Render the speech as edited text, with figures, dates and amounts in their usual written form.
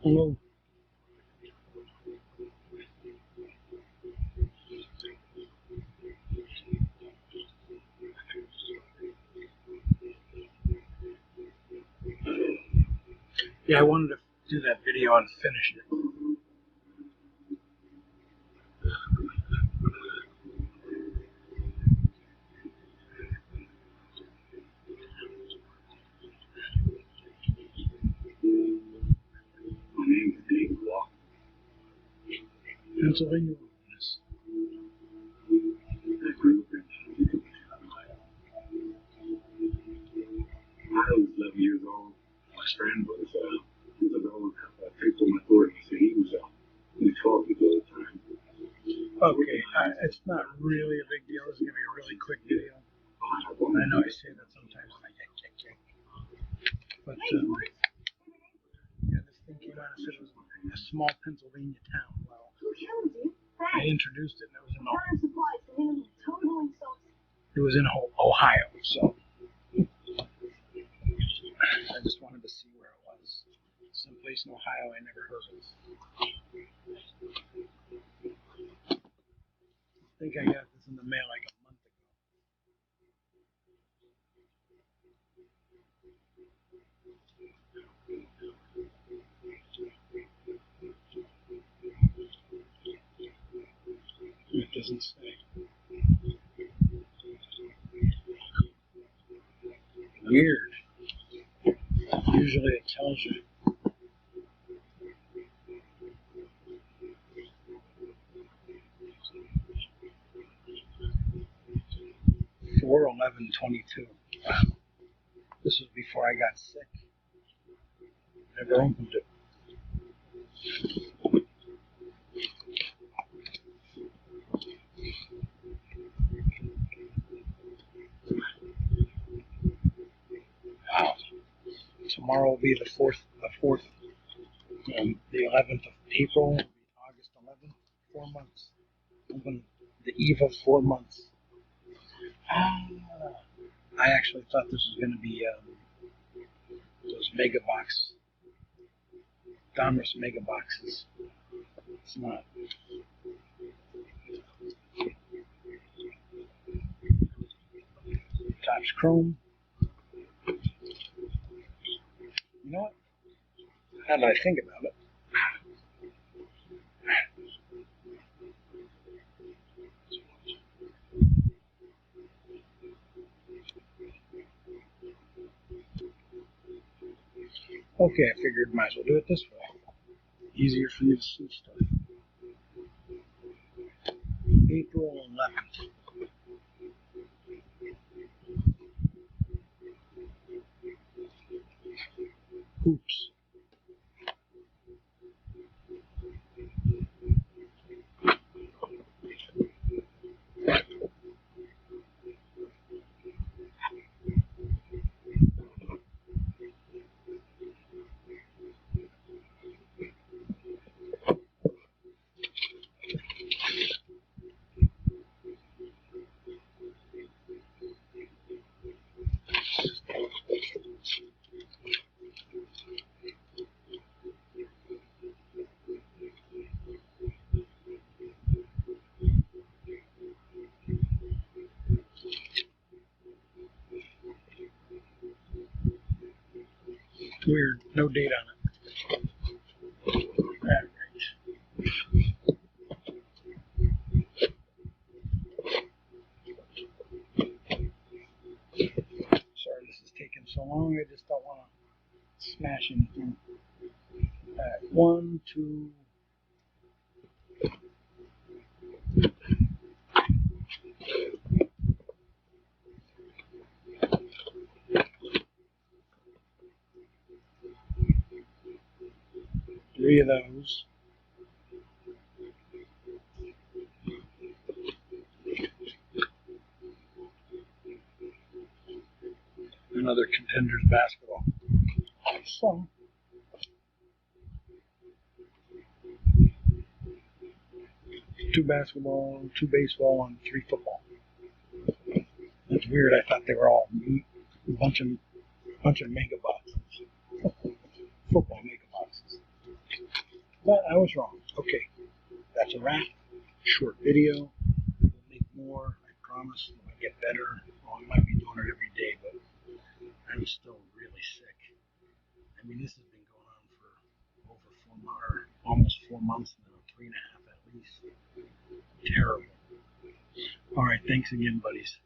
Hello. Yeah, I wanted to do that video and finish it. My name is Dave Walker. Pennsylvania Wilderness. I grew up in Ohio. When I was 11 years old, my friend was an old faithful authority. So he talked all the time. Okay, it's not really a big deal. This is going to be a really quick video. I know I say that sometimes, and I get kicked. But, yeah, this thing came out and said it was a small Pennsylvania town. Well, I introduced it, and it was in Ohio, so I just wanted to see where it was. Someplace in Ohio I never heard of. I think I got this in the mail like a month ago. It doesn't say. Weird. Usually it tells you. (4/11/22). Wow. This was before I got sick. Never opened it. Wow. Tomorrow will be the 11th of April, August 11th. 4 months. Open the eve of 4 months. I actually thought this was going to be those mega box, Donruss mega boxes. It's not. Topps Chrome. You know what? How did I think about it? Okay, I figured might as well do it this way. Easier for you to see stuff. April 11th. Oops. Weird. No date on it. Sorry this is taking so long. I just don't want to smash anything. Alright, 1, 2. Three of those. Another Contenders basketball. So, 2 basketball, 2 baseball, and 3 football. That's weird. I thought they were all a bunch of mega boxes. Football mega boxes. But I was wrong. Okay, that's a wrap. Short video. We'll make more. I promise. When I get better. Well, I might be doing it every day, but I'm still really sick. I mean, this has been going on for over 4 months, or almost 4 months now, 3.5 at least. Terrible. All right, thanks again, buddies.